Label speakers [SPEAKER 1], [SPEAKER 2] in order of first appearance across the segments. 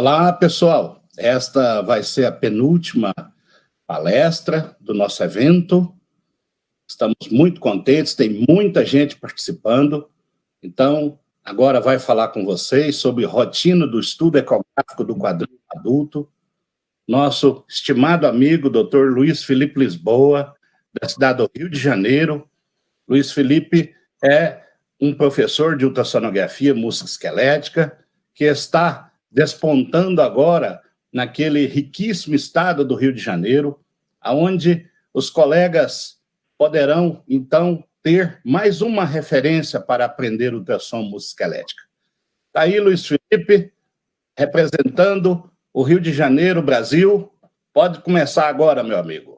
[SPEAKER 1] Olá, pessoal. Esta vai ser a penúltima palestra do nosso evento. Estamos muito contentes, tem muita gente participando. Então, agora vai falar com vocês sobre rotina do estudo ecográfico do quadril adulto. Nosso estimado amigo, Dr. Luiz Felipe Lisboa, da cidade do Rio de Janeiro. Luiz Felipe é um professor de ultrassonografia musculoesquelética que está despontando agora naquele riquíssimo estado do Rio de Janeiro, onde os colegas poderão, então, ter mais uma referência para aprender ultrassom musculoesquelética. Está aí, Luiz Felipe, representando o Rio de Janeiro, Brasil. Pode começar agora, meu amigo.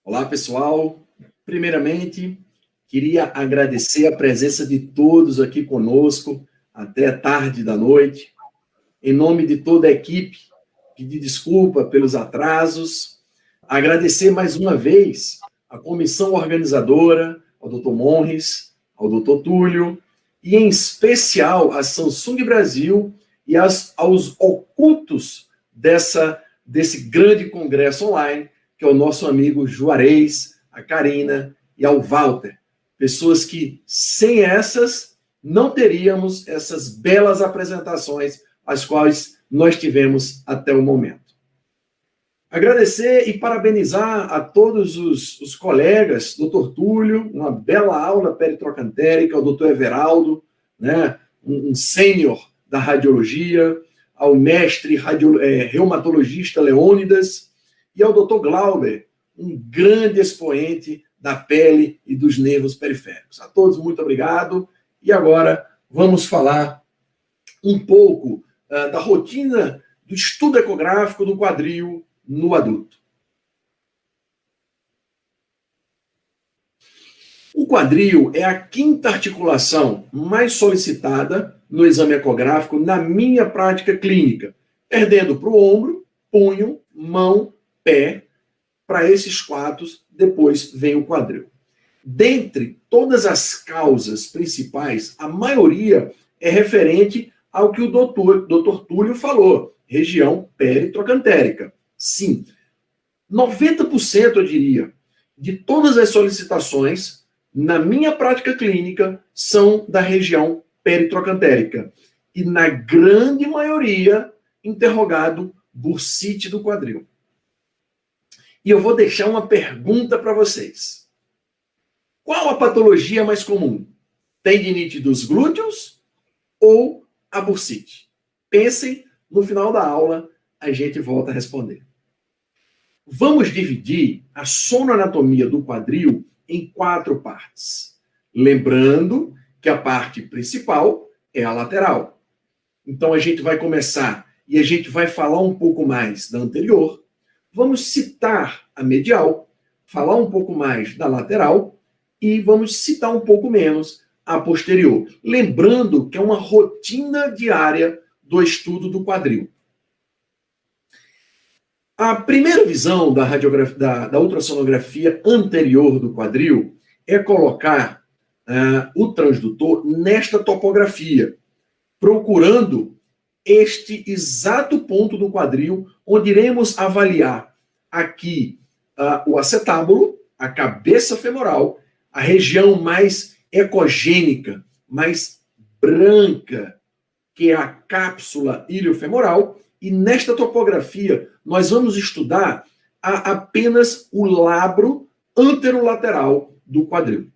[SPEAKER 2] Olá, pessoal. Primeiramente, queria agradecer a presença de todos aqui conosco até tarde da noite. Em nome de toda a equipe, pedir desculpa pelos atrasos. Agradecer mais uma vez a comissão organizadora, ao Dr. Monres, ao Dr. Túlio, e em especial a Samsung Brasil e aos ocultos desse grande congresso online, que é o nosso amigo Juarez, a Karina e ao Walter. Pessoas que, sem essas, não teríamos essas belas apresentações as quais nós tivemos até o momento. Agradecer e parabenizar a todos os colegas, Dr. Túlio, uma bela aula peritrocantérica, ao Dr. Everaldo, né, um sênior da radiologia, ao mestre reumatologista Leônidas, e ao Dr. Glauber, um grande expoente da pele e dos nervos periféricos. A todos, muito obrigado. E agora vamos falar um pouco da rotina do estudo ecográfico do quadril no adulto. O quadril é a quinta articulação mais solicitada no exame ecográfico na minha prática clínica, perdendo para o ombro, punho, mão, pé. Para esses quatro, depois vem o quadril. Dentre todas as causas principais, a maioria é referente ao que o Dr. Túlio falou, região peritrocantérica. Sim, 90%, eu diria, de todas as solicitações, na minha prática clínica, são da região peritrocantérica. E na grande maioria, interrogado bursite do quadril. E eu vou deixar uma pergunta para vocês. Qual a patologia mais comum? Tendinite dos glúteos ou a bursite? Pensem, no final da aula, a gente volta a responder. Vamos dividir a sonoanatomia do quadril em 4 partes. Lembrando que a parte principal é a lateral. Então, a gente vai começar e a gente vai falar um pouco mais da anterior. Vamos citar a medial, falar um pouco mais da lateral e vamos citar um pouco menos a posterior. Lembrando que é uma rotina diária do estudo do quadril. A primeira visão da ultrassonografia anterior do quadril é colocar o transdutor nesta topografia, procurando este exato ponto do quadril, onde iremos avaliar aqui o acetábulo, a cabeça femoral, a região mais ecogênica, mais branca, que é a cápsula iliofemoral, e nesta topografia nós vamos estudar apenas o labro anterolateral do quadril.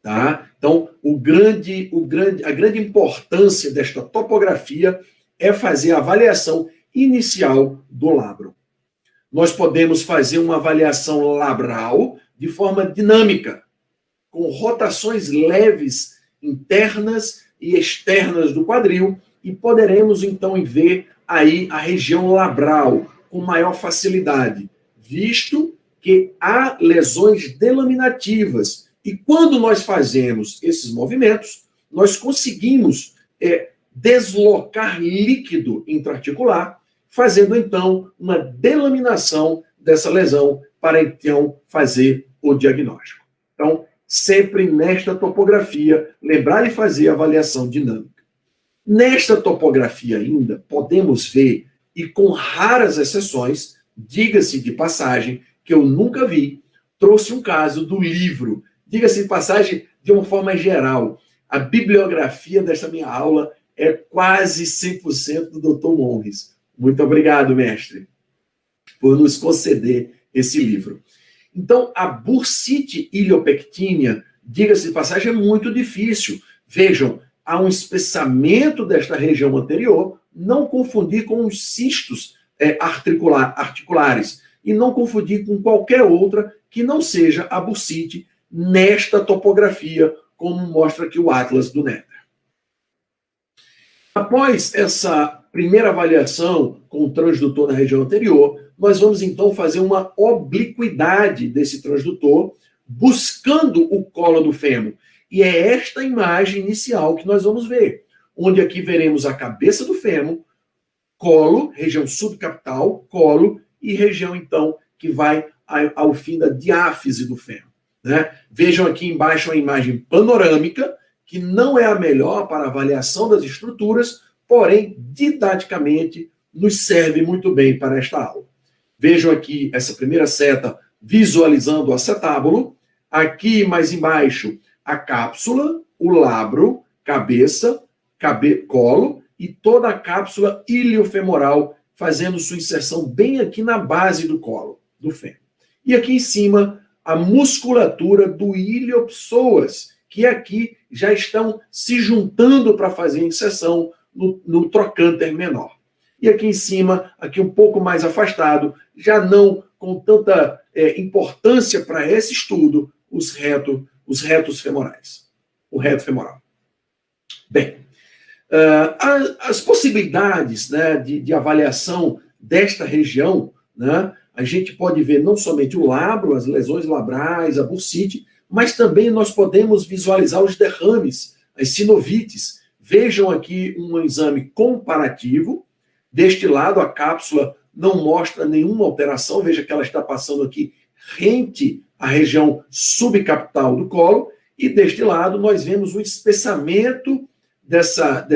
[SPEAKER 2] Tá? Então, a grande importância desta topografia é fazer a avaliação inicial do labro. Nós podemos fazer uma avaliação labral de forma dinâmica, com rotações leves internas e externas do quadril, e poderemos então ver aí a região labral com maior facilidade, visto que há lesões delaminativas. E quando nós fazemos esses movimentos, nós conseguimos deslocar líquido intraarticular, fazendo então uma delaminação dessa lesão para então fazer o diagnóstico. Então, sempre nesta topografia, lembrar de fazer a avaliação dinâmica. Nesta topografia ainda, podemos ver, e com raras exceções, diga-se de passagem, que eu nunca vi, trouxe um caso do livro, diga-se de passagem, de uma forma geral. A bibliografia desta minha aula é quase 100% do Dr. Monres. Muito obrigado, mestre, por nos conceder esse livro. Então, a bursite iliopectínea, diga-se de passagem, é muito difícil. Vejam, há um espessamento desta região anterior, não confundir com os cistos articulares, e não confundir com qualquer outra que não seja a bursite nesta topografia, como mostra aqui o Atlas do Netter. Após essa primeira avaliação com o transdutor na região anterior, nós vamos então fazer uma obliquidade desse transdutor, buscando o colo do fêmur. E é esta imagem inicial que nós vamos ver, onde aqui veremos a cabeça do fêmur, colo, região subcapital, colo, e região então que vai ao fim da diáfise do fêmur. Né? Vejam aqui embaixo a imagem panorâmica, que não é a melhor para avaliação das estruturas, porém, didaticamente, nos serve muito bem para esta aula. Vejam aqui essa primeira seta visualizando o acetábulo. Aqui, mais embaixo, a cápsula, o labro, cabeça, colo e toda a cápsula iliofemoral, fazendo sua inserção bem aqui na base do colo, do fêmur. E aqui em cima, a musculatura do iliopsoas, que aqui já estão se juntando para fazer a inserção no trocânter menor. E aqui em cima, aqui um pouco mais afastado, já não com tanta importância para esse estudo, os retos femorais. O reto femoral. Bem, as possibilidades, né, de avaliação desta região, né, a gente pode ver não somente o labro, as lesões labrais, a bursite, mas também nós podemos visualizar os derrames, as sinovites. Vejam aqui um exame comparativo. Deste lado, a cápsula não mostra nenhuma alteração. Veja que ela está passando aqui rente à região subcapital do colo. E deste lado, nós vemos o espessamento dessa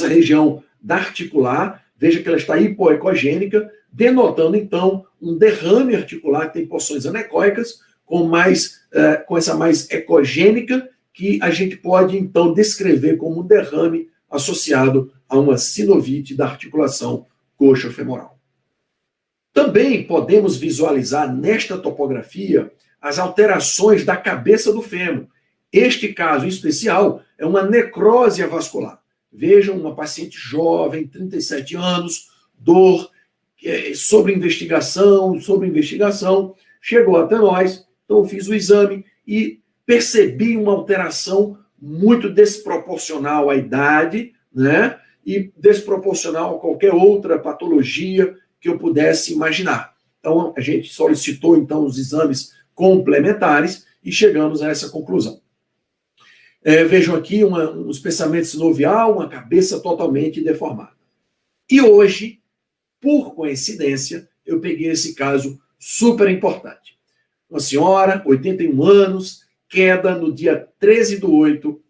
[SPEAKER 2] região da articular. Veja que ela está hipoecogênica, denotando, então, um derrame articular que tem porções anecóicas, com essa mais ecogênica, que a gente pode, então, descrever como um derrame associado a uma sinovite da articulação coxo-femoral. Também podemos visualizar nesta topografia as alterações da cabeça do fêmur. Este caso em especial é uma necrose avascular. Vejam, uma paciente jovem, 37 anos, dor, sobre investigação, chegou até nós. Então, eu fiz o exame e percebi uma alteração muito desproporcional à idade, né? E desproporcional a qualquer outra patologia que eu pudesse imaginar. Então, a gente solicitou, então, os exames complementares e chegamos a essa conclusão. Vejam aqui um espessamento sinovial, uma cabeça totalmente deformada. E hoje, por coincidência, eu peguei esse caso super importante. Uma senhora, 81 anos, queda no dia 13/8,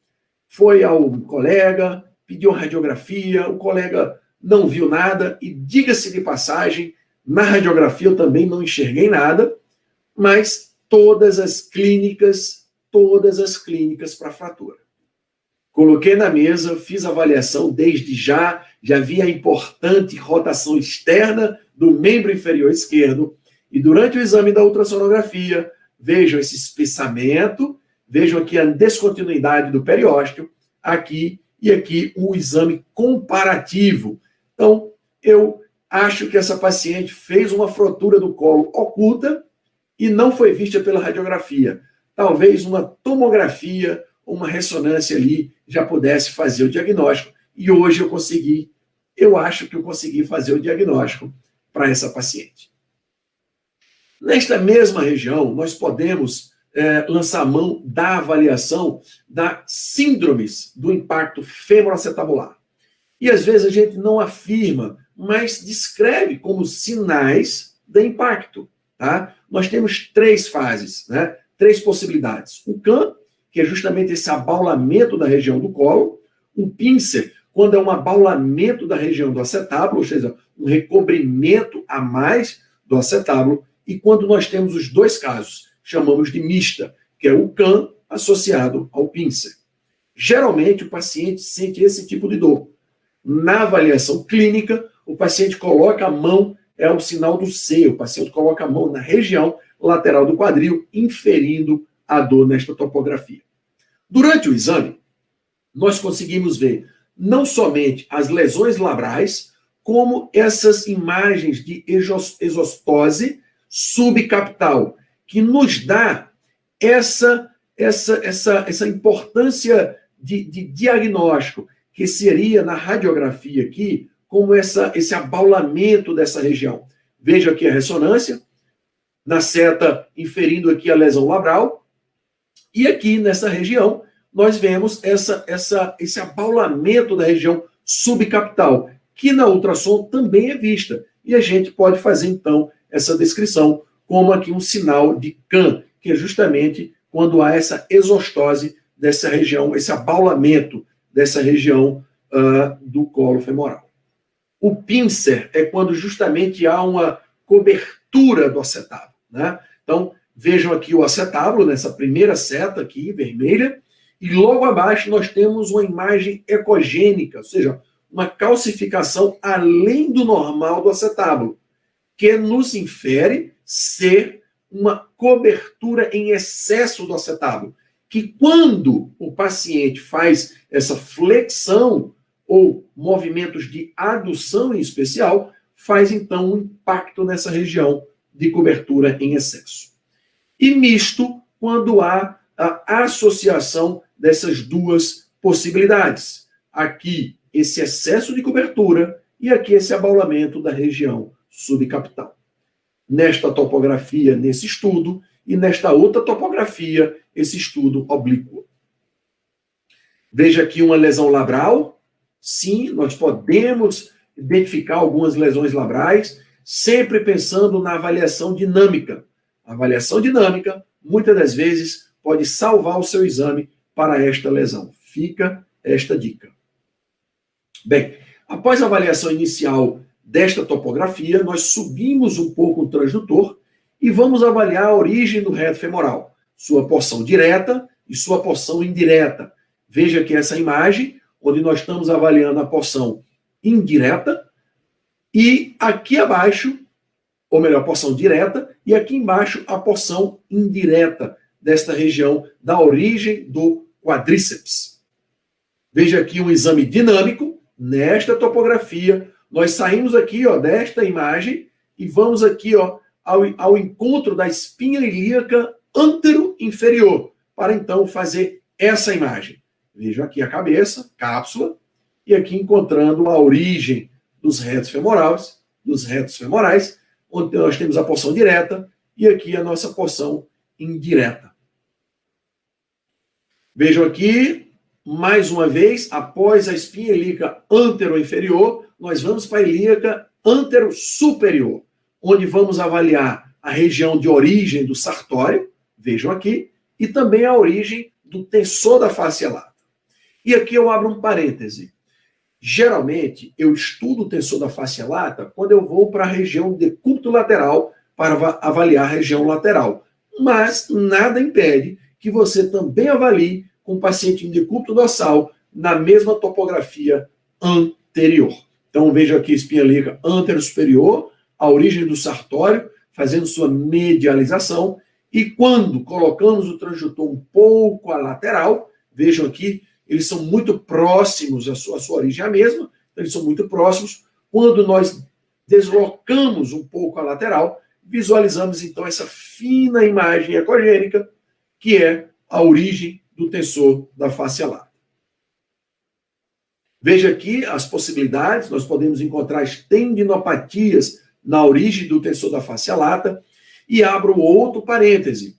[SPEAKER 2] foi ao colega, pediu radiografia, o colega não viu nada, e diga-se de passagem, na radiografia eu também não enxerguei nada, mas todas as clínicas para fratura. Coloquei na mesa, fiz a avaliação desde já vi a importante rotação externa do membro inferior esquerdo, e durante o exame da ultrassonografia, vejam esse espessamento, vejam aqui a descontinuidade do periósteo, aqui e aqui o exame comparativo. Então, eu acho que essa paciente fez uma fratura do colo oculta e não foi vista pela radiografia. Talvez uma tomografia, uma ressonância ali já pudesse fazer o diagnóstico. E hoje eu acho que eu consegui fazer o diagnóstico para essa paciente. Nesta mesma região, nós podemos lançar mão da avaliação das síndromes do impacto femoroacetabular. E às vezes a gente não afirma, mas descreve como sinais de impacto. Tá? Nós temos 3 fases, né? 3 possibilidades. O CAN, que é justamente esse abaulamento da região do colo. O pincer, quando é um abaulamento da região do acetábulo, ou seja, um recobrimento a mais do acetábulo. E quando nós temos os 2 casos, chamamos de mista, que é o CAN associado ao pincer. Geralmente, o paciente sente esse tipo de dor. Na avaliação clínica, o paciente coloca a mão, é o sinal do C, o paciente coloca a mão na região lateral do quadril, inferindo a dor nesta topografia. Durante o exame, nós conseguimos ver não somente as lesões labrais, como essas imagens de exostose subcapital, que nos dá essa importância de diagnóstico, que seria na radiografia aqui, como esse abaulamento dessa região. Veja aqui a ressonância, na seta inferindo aqui a lesão labral, e aqui nessa região nós vemos esse abaulamento da região subcapital, que na ultrassom também é vista. E a gente pode fazer, então, essa descrição como aqui um sinal de CAN, que é justamente quando há essa exostose dessa região, esse abaulamento dessa região do colo femoral. O pincer é quando justamente há uma cobertura do acetábulo, né? Então, vejam aqui o acetábulo, nessa primeira seta aqui, vermelha, e logo abaixo nós temos uma imagem ecogênica, ou seja, uma calcificação além do normal do acetábulo, que nos infere ser uma cobertura em excesso do acetábulo, que quando o paciente faz essa flexão ou movimentos de adução em especial, faz então um impacto nessa região de cobertura em excesso. E misto, quando há a associação dessas 2 possibilidades. Aqui, esse excesso de cobertura e aqui esse abaulamento da região subcapital. Nesta topografia, nesse estudo, e nesta outra topografia, esse estudo oblíquo. Veja aqui uma lesão labral. Sim, nós podemos identificar algumas lesões labrais, sempre pensando na avaliação dinâmica. A avaliação dinâmica, muitas das vezes, pode salvar o seu exame para esta lesão. Fica esta dica. Bem, após a avaliação inicial desta topografia, nós subimos um pouco o transdutor e vamos avaliar a origem do reto femoral, sua porção direta e sua porção indireta. Veja aqui essa imagem, onde nós estamos avaliando a porção indireta, e aqui abaixo, ou melhor, a porção direta, e aqui embaixo a porção indireta desta região da origem do quadríceps. Veja aqui um exame dinâmico, nesta topografia, nós saímos aqui desta imagem e vamos aqui ao encontro da espinha ilíaca antero-inferior, para então fazer essa imagem. Veja aqui a cabeça, cápsula, e aqui encontrando a origem dos retos femorais, onde nós temos a porção direta e aqui a nossa porção indireta. Vejam aqui, mais uma vez, após a espinha ilíaca antero-inferior, nós vamos para a ilíaca antero-superior, onde vamos avaliar a região de origem do sartório, vejam aqui, e também a origem do tensor da face lata. E aqui eu abro um parêntese. Geralmente, eu estudo o tensor da face lata quando eu vou para a região decúbito lateral para avaliar a região lateral. Mas nada impede que você também avalie com o paciente em decúbito dorsal na mesma topografia anterior. Então, veja aqui a espinha ilíaca antero-superior, a origem do sartório, fazendo sua medialização. E quando colocamos o transdutor um pouco à lateral, vejam aqui, eles são muito próximos, a sua origem é a mesma, eles são muito próximos. Quando nós deslocamos um pouco a lateral, visualizamos então essa fina imagem ecogênica, que é a origem do tensor da face lata. Veja aqui as possibilidades, nós podemos encontrar as tendinopatias na origem do tensor da face lata, e abro outro parêntese.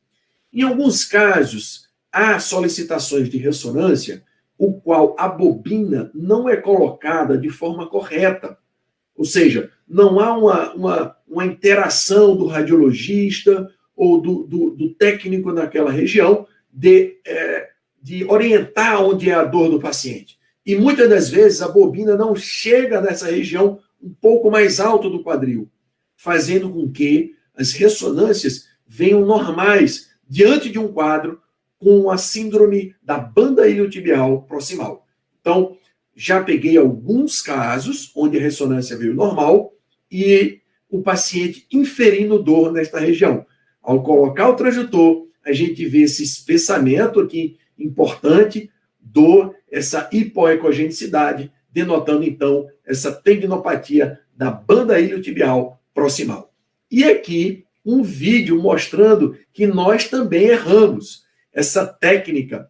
[SPEAKER 2] Em alguns casos, há solicitações de ressonância, o qual a bobina não é colocada de forma correta. Ou seja, não há uma interação do radiologista ou do técnico naquela região de orientar onde é a dor do paciente. E muitas das vezes a bobina não chega nessa região um pouco mais alto do quadril, fazendo com que as ressonâncias venham normais diante de um quadro com a síndrome da banda iliotibial proximal. Então, já peguei alguns casos onde a ressonância veio normal e o paciente inferindo dor nesta região. Ao colocar o transdutor, a gente vê esse espessamento aqui importante, dor, essa hipoecogenicidade, denotando, então, essa tendinopatia da banda iliotibial proximal. E aqui, um vídeo mostrando que nós também erramos. Essa técnica,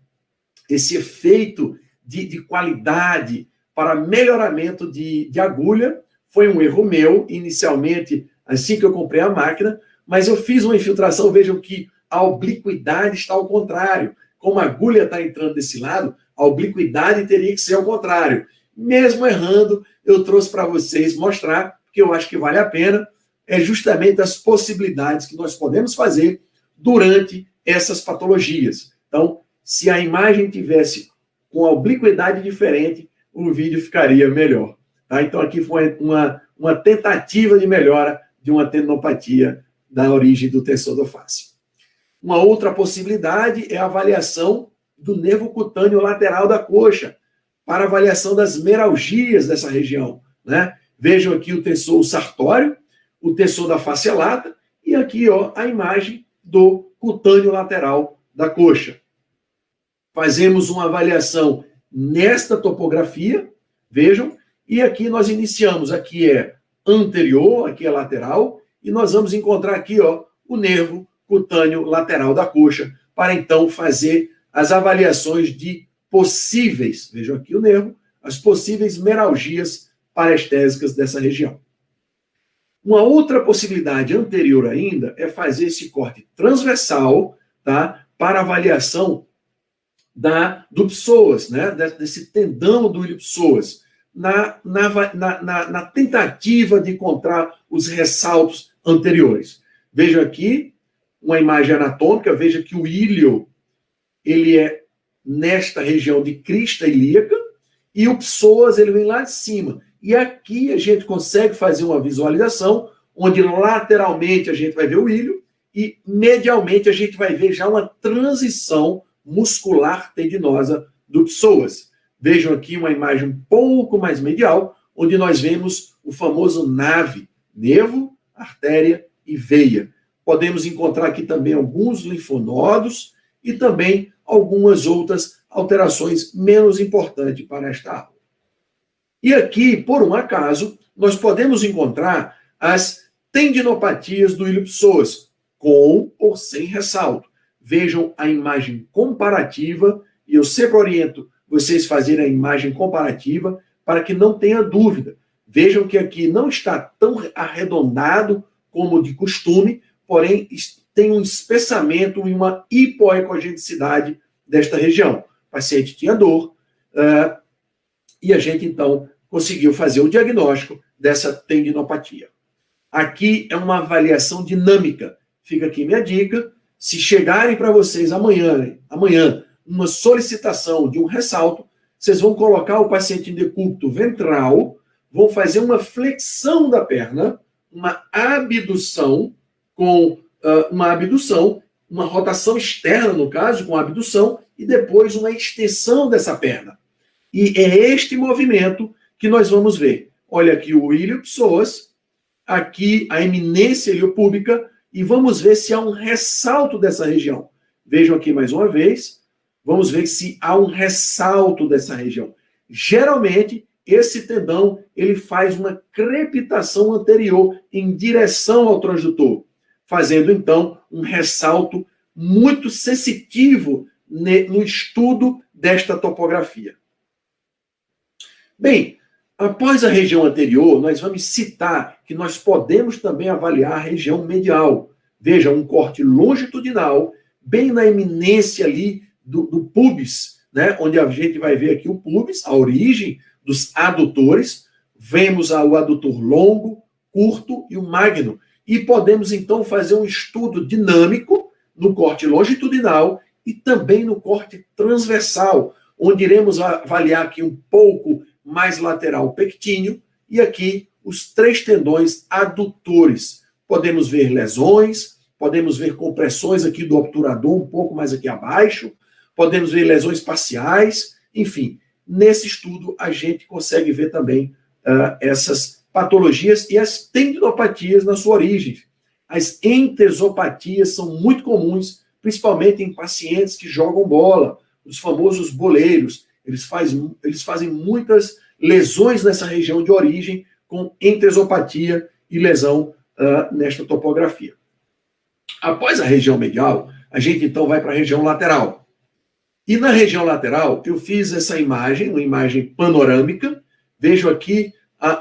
[SPEAKER 2] esse efeito de qualidade para melhoramento de agulha, foi um erro meu, inicialmente, assim que eu comprei a máquina, mas eu fiz uma infiltração, vejam que a obliquidade está ao contrário. Como a agulha está entrando desse lado, a obliquidade teria que ser ao contrário. Mesmo errando, eu trouxe para vocês mostrar, porque eu acho que vale a pena, é justamente as possibilidades que nós podemos fazer durante essas patologias. Então, se a imagem tivesse com a obliquidade diferente, o vídeo ficaria melhor. Tá? Então, aqui foi uma tentativa de melhora de uma tendinopatia da origem do tensor do fáscio. Uma outra possibilidade é a avaliação do nervo cutâneo lateral da coxa, para avaliação das meralgias dessa região. Né? Vejam aqui o tensor sartório, o tensor da fáscia lata, e aqui a imagem do cutâneo lateral da coxa. Fazemos uma avaliação nesta topografia, vejam, e aqui nós iniciamos, aqui é anterior, aqui é lateral, e nós vamos encontrar aqui o nervo cutâneo lateral da coxa, para então fazer as avaliações de possíveis, vejam aqui o nervo, as possíveis meralgias parestésicas dessa região. Uma outra possibilidade anterior ainda é fazer esse corte transversal, tá, para avaliação do psoas, né, desse tendão do ilipsoas, na tentativa de encontrar os ressaltos anteriores. Veja aqui uma imagem anatômica, veja que o ilho, ele é nesta região de crista ilíaca, e o psoas, ele vem lá de cima. E aqui a gente consegue fazer uma visualização, onde lateralmente a gente vai ver o ilho, e medialmente a gente vai ver já uma transição muscular tendinosa do psoas. Vejam aqui uma imagem um pouco mais medial, onde nós vemos o famoso NAV, nervo, artéria e veia. Podemos encontrar aqui também alguns linfonodos e também algumas outras alterações menos importantes para esta aula. E aqui, por um acaso, nós podemos encontrar as tendinopatias do ilipsoas, com ou sem ressalto. Vejam a imagem comparativa, e eu sempre oriento vocês fazerem a imagem comparativa para que não tenha dúvida. Vejam que aqui não está tão arredondado como de costume, porém tem um espessamento e uma hipoecogenicidade desta região. O paciente tinha dor, e a gente, então, conseguiu fazer o diagnóstico dessa tendinopatia. Aqui é uma avaliação dinâmica. Fica aqui minha dica. Se chegarem para vocês amanhã uma solicitação de um ressalto, vocês vão colocar o paciente em decúbito ventral, vão fazer uma flexão da perna, uma abdução, uma rotação externa, no caso, com abdução, e depois uma extensão dessa perna. E é este movimento que nós vamos ver. Olha aqui o ilio-psoas, aqui a eminência iliopúbica, e vamos ver se há um ressalto dessa região. Vejam aqui mais uma vez, vamos ver se há um ressalto dessa região. Geralmente, esse tendão, ele faz uma crepitação anterior em direção ao transdutor, fazendo, então, um ressalto muito sensitivo no estudo desta topografia. Bem, após a região anterior, nós vamos citar que nós podemos também avaliar a região medial. Veja, um corte longitudinal, bem na eminência ali do pubis, né, onde a gente vai ver aqui o pubis, a origem dos adutores. vemos o adutor longo, curto e o magno, e podemos então fazer um estudo dinâmico no corte longitudinal e também no corte transversal, onde iremos avaliar aqui um pouco mais lateral o pectíneo e aqui os 3 tendões adutores. Podemos ver lesões, podemos ver compressões aqui do obturador um pouco mais aqui abaixo, podemos ver lesões parciais, enfim. Nesse estudo a gente consegue ver também essas patologias e as tendinopatias na sua origem. As entesopatias são muito comuns, principalmente em pacientes que jogam bola, os famosos boleiros. Eles fazem muitas lesões nessa região de origem com entesopatia e lesão nesta topografia. Após a região medial, a gente então vai para a região lateral. E na região lateral, eu fiz essa imagem, uma imagem panorâmica. Vejo aqui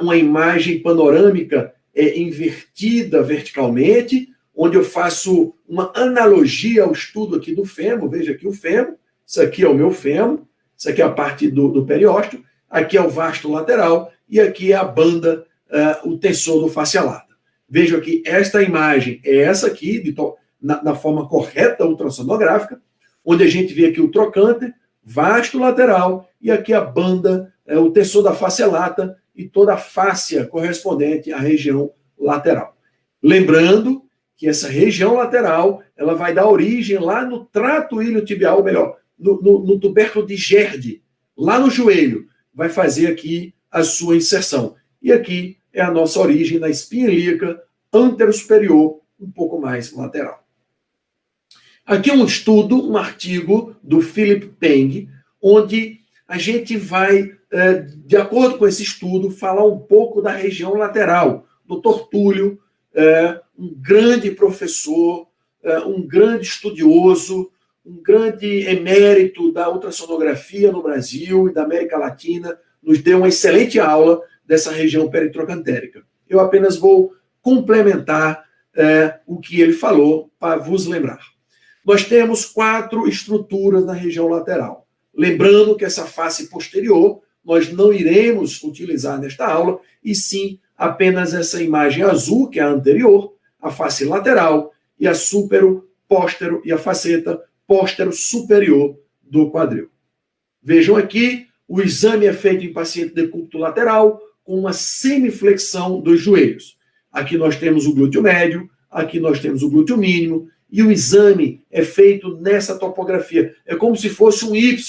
[SPEAKER 2] uma imagem panorâmica invertida verticalmente, onde eu faço uma analogia ao estudo aqui do fêmur. Veja aqui o fêmur, isso aqui é o meu fêmur, isso aqui é a parte do periósteo, aqui é o vasto lateral e aqui é a banda, o tensor do fascia lata. Vejo aqui, esta imagem é essa aqui, na forma correta ultrassonográfica, onde a gente vê aqui o trocânter, vasto lateral, e aqui a banda, o tensor da fascia lata e toda a fáscia correspondente à região lateral. Lembrando que essa região lateral, ela vai dar origem lá no trato iliotibial, ou melhor, no tubérculo de Gerde, lá no joelho, vai fazer aqui a sua inserção. E aqui é a nossa origem na espinha ilíaca antero-superior, um pouco mais lateral. Aqui é um estudo, um artigo do Philip Peng, onde a gente vai, de acordo com esse estudo, falar um pouco da região lateral. Dr. Túlio, um grande professor, um grande estudioso, um grande emérito da ultrassonografia no Brasil e da América Latina, nos deu uma excelente aula dessa região peritrocantérica. Eu apenas vou complementar o que ele falou para vos lembrar. Nós temos 4 estruturas na região lateral. Lembrando que essa face posterior nós não iremos utilizar nesta aula, e sim apenas essa imagem azul, que é a anterior, a face lateral, e a súpero-póstero e a faceta póstero-superior do quadril. Vejam aqui, o exame é feito em paciente decúbito lateral, com uma semiflexão dos joelhos. Aqui nós temos o glúteo médio, aqui nós temos o glúteo mínimo, e o exame é feito nessa topografia. É como se fosse um Y.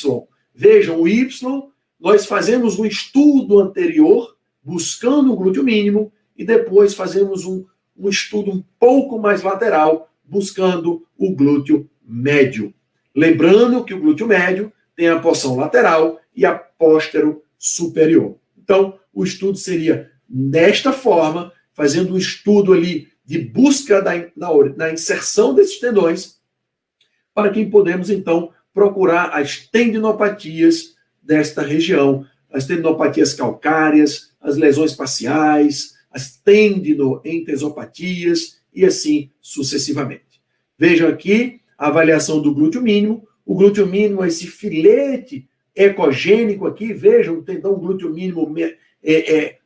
[SPEAKER 2] Vejam, o Y, nós fazemos um estudo anterior, buscando o glúteo mínimo, e depois fazemos um estudo um pouco mais lateral, buscando o glúteo médio. Lembrando que o glúteo médio tem a porção lateral e a póstero superior. Então, o estudo seria desta forma, fazendo um estudo ali de busca na inserção desses tendões, para que podemos, então, procurar as tendinopatias desta região, as tendinopatias calcárias, as lesões parciais, as tendinoentesopatias e assim sucessivamente. Vejam aqui a avaliação do glúteo mínimo. O glúteo mínimo é esse filete ecogênico aqui. Vejam, o tendão glúteo mínimo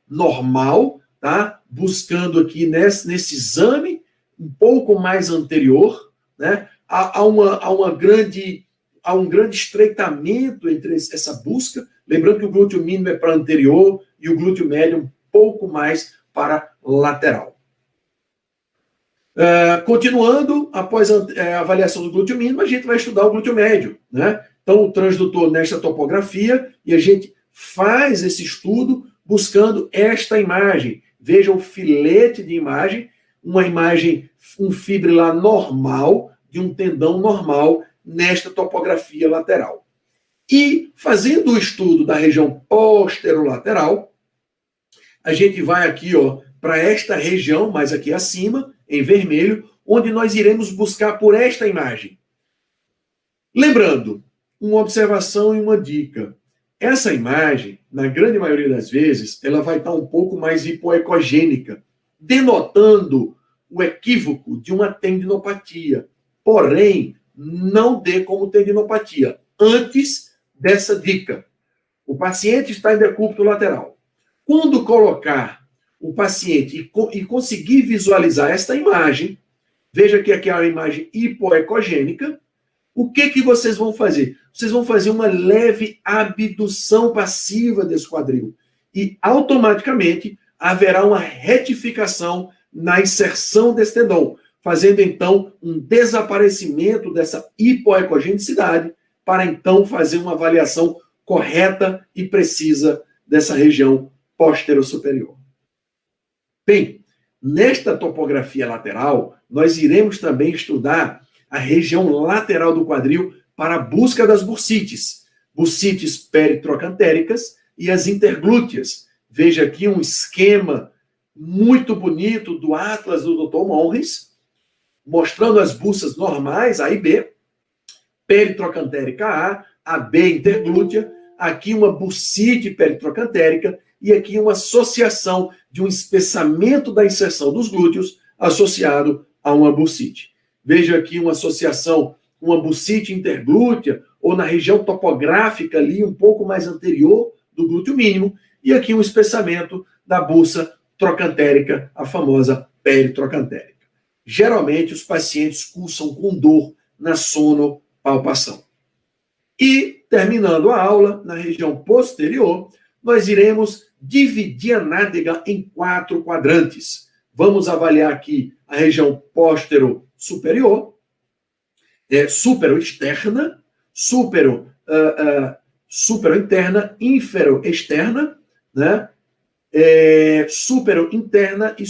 [SPEAKER 2] normal, tá? Buscando aqui nesse exame um pouco mais anterior, né? Há um grande estreitamento entre essa busca. Lembrando que o glúteo mínimo é para anterior e o glúteo médio um pouco mais para lateral. Continuando, após a avaliação do glúteo mínimo, a gente vai estudar o glúteo médio, né? Então, o transdutor nesta topografia, e a gente faz esse estudo buscando esta imagem. Veja o filete de imagem, uma imagem, um fibrilar normal, de um tendão normal, nesta topografia lateral. E, fazendo o estudo da região posterolateral, a gente vai aqui para esta região, mais aqui acima, em vermelho, onde nós iremos buscar por esta imagem. Lembrando, uma observação e uma dica. Essa imagem, na grande maioria das vezes, ela vai estar um pouco mais hipoecogênica, denotando o equívoco de uma tendinopatia. Porém, não dê como tendinopatia. Antes dessa dica, o paciente está em decúbito lateral. Quando colocar o paciente e conseguir visualizar esta imagem, veja que aqui é uma imagem hipoecogênica, o que vocês vão fazer? Vocês vão fazer uma leve abdução passiva desse quadril e automaticamente haverá uma retificação na inserção desse tendão, fazendo então um desaparecimento dessa hipoecogenicidade para então fazer uma avaliação correta e precisa dessa região posterior-superior. Bem, nesta topografia lateral, nós iremos também estudar a região lateral do quadril para a busca das bursites peritrocantéricas e as interglúteas. Veja aqui um esquema muito bonito do Atlas do Dr. Monres, mostrando as bursas normais, A e B, peritrocantérica A B interglútea, aqui uma bursite peritrocantérica e aqui uma associação de um espessamento da inserção dos glúteos associado a uma bursite. Veja aqui uma associação, uma bursite interglútea ou na região topográfica ali um pouco mais anterior do glúteo mínimo e aqui um espessamento da bursa trocantérica, a famosa peritrocantérica. Geralmente os pacientes cursam com dor na sonopalpação. E, terminando a aula, na região posterior, nós iremos dividir a nádega em 4 quadrantes. Vamos avaliar aqui a região superior, supero-externa, supero-interna, infero-externa, né? Supero-interna e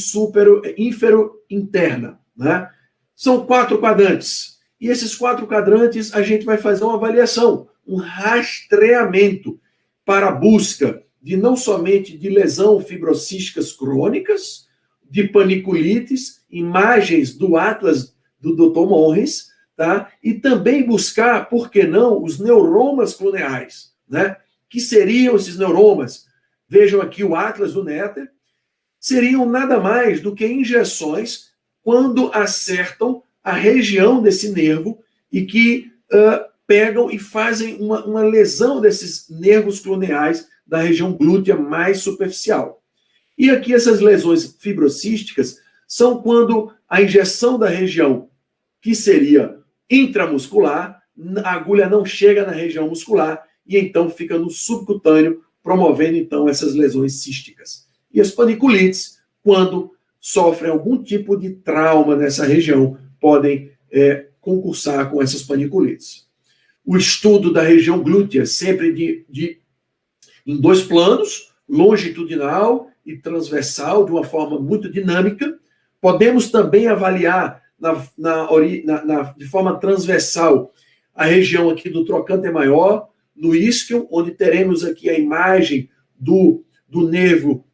[SPEAKER 2] infero-interna, né? São 4 quadrantes. E esses 4 quadrantes a gente vai fazer uma avaliação, um rastreamento para a busca de não somente de lesão fibrocísticas crônicas, de paniculites, imagens do Atlas do Dr. Monres, tá? E também buscar, por que não, os neuromas cluneais, né? Que seriam esses neuromas? Vejam aqui o Atlas do Netter, seriam nada mais do que injeções quando acertam a região desse nervo e que pegam e fazem uma lesão desses nervos cluneais da região glútea mais superficial. E aqui essas lesões fibrocísticas são quando a injeção da região que seria intramuscular, a agulha não chega na região muscular e então fica no subcutâneo, promovendo então essas lesões císticas. E as paniculites, quando sofrem algum tipo de trauma nessa região, podem concursar com essas paniculites. O estudo da região glútea, sempre em 2 planos, longitudinal e transversal, de uma forma muito dinâmica. Podemos também avaliar de forma transversal a região aqui do trocânter maior, no isquion, onde teremos aqui a imagem do nervo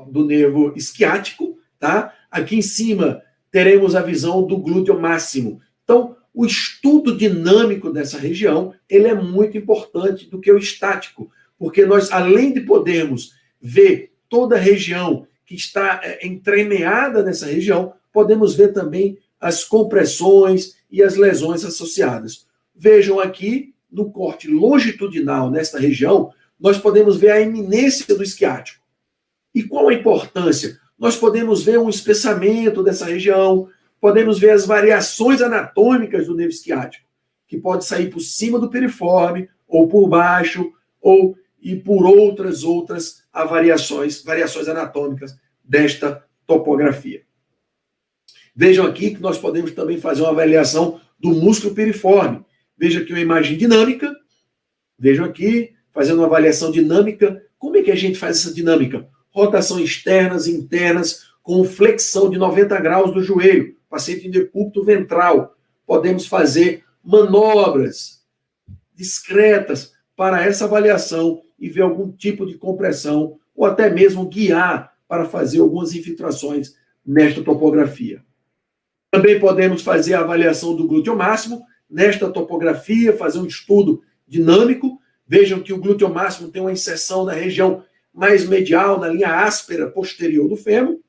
[SPEAKER 2] do nervo isquiático, tá? Aqui em cima teremos a visão do glúteo máximo. Então, o estudo dinâmico dessa região, ele é muito importante do que o estático, porque nós, além de podermos ver toda a região que está entremeada nessa região, podemos ver também as compressões e as lesões associadas. Vejam aqui, no corte longitudinal nesta região, nós podemos ver a eminência do isquiático. E qual a importância? Nós podemos ver um espessamento dessa região, podemos ver as variações anatômicas do nervo isquiático, que pode sair por cima do piriforme, ou por baixo, e por outras variações anatômicas desta topografia. Vejam aqui que nós podemos também fazer uma avaliação do músculo piriforme. Veja aqui uma imagem dinâmica. Vejam aqui, fazendo uma avaliação dinâmica. Como é que a gente faz essa dinâmica? Rotações externas e internas, com flexão de 90 graus do joelho, paciente em decúbito ventral. Podemos fazer manobras discretas para essa avaliação e ver algum tipo de compressão, ou até mesmo guiar para fazer algumas infiltrações nesta topografia. Também podemos fazer a avaliação do glúteo máximo, nesta topografia, fazer um estudo dinâmico. Vejam que o glúteo máximo tem uma inserção na região mais medial, na linha áspera posterior do fêmur.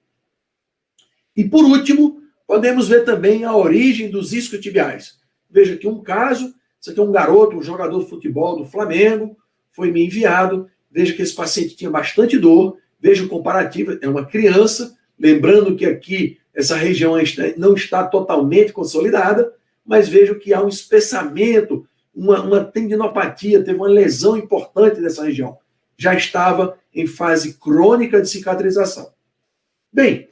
[SPEAKER 2] E, por último, podemos ver também a origem dos isquiotibiais. Veja aqui um caso, isso aqui é um garoto, um jogador de futebol do Flamengo, foi me enviado. veja que esse paciente tinha bastante dor, veja o comparativo, é uma criança, lembrando que aqui essa região não está totalmente consolidada, mas vejo que há um espessamento, uma tendinopatia, teve uma lesão importante dessa região. Já estava em fase crônica de cicatrização. Bem,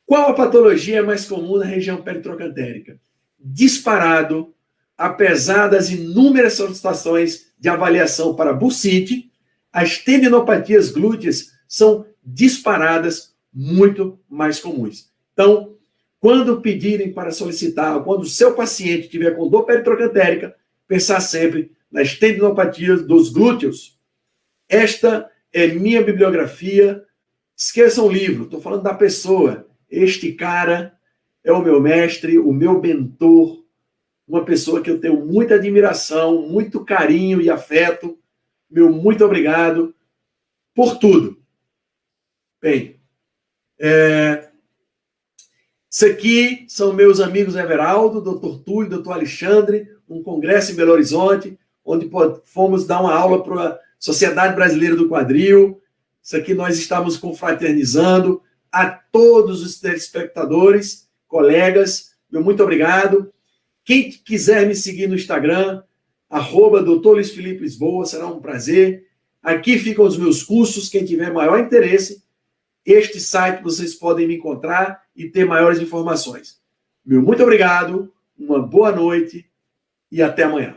[SPEAKER 2] qual a patologia mais comum na região peritrocantérica? Disparado, apesar das inúmeras solicitações de avaliação para bursite, as tendinopatias glúteas são disparadas muito mais comuns. Então, quando pedirem para solicitar, quando o seu paciente estiver com dor peritrocantérica, pensar sempre nas tendinopatias dos glúteos. Esta é minha bibliografia. Esqueçam o livro, estou falando da pessoa. Este cara é o meu mestre, o meu mentor, uma pessoa que eu tenho muita admiração, muito carinho e afeto. Meu muito obrigado por tudo. Bem, isso aqui são meus amigos Everaldo, Dr. Túlio, Dr. Alexandre, um congresso em Belo Horizonte, onde fomos dar uma aula para a Sociedade Brasileira do Quadril. Isso aqui nós estamos confraternizando. A todos os telespectadores, colegas, meu muito obrigado. Quem quiser me seguir no Instagram, @Dr. Luiz Felipe Lisboa, será um prazer. Aqui ficam os meus cursos, quem tiver maior interesse, este site vocês podem me encontrar e ter maiores informações. Meu muito obrigado, uma boa noite e até amanhã.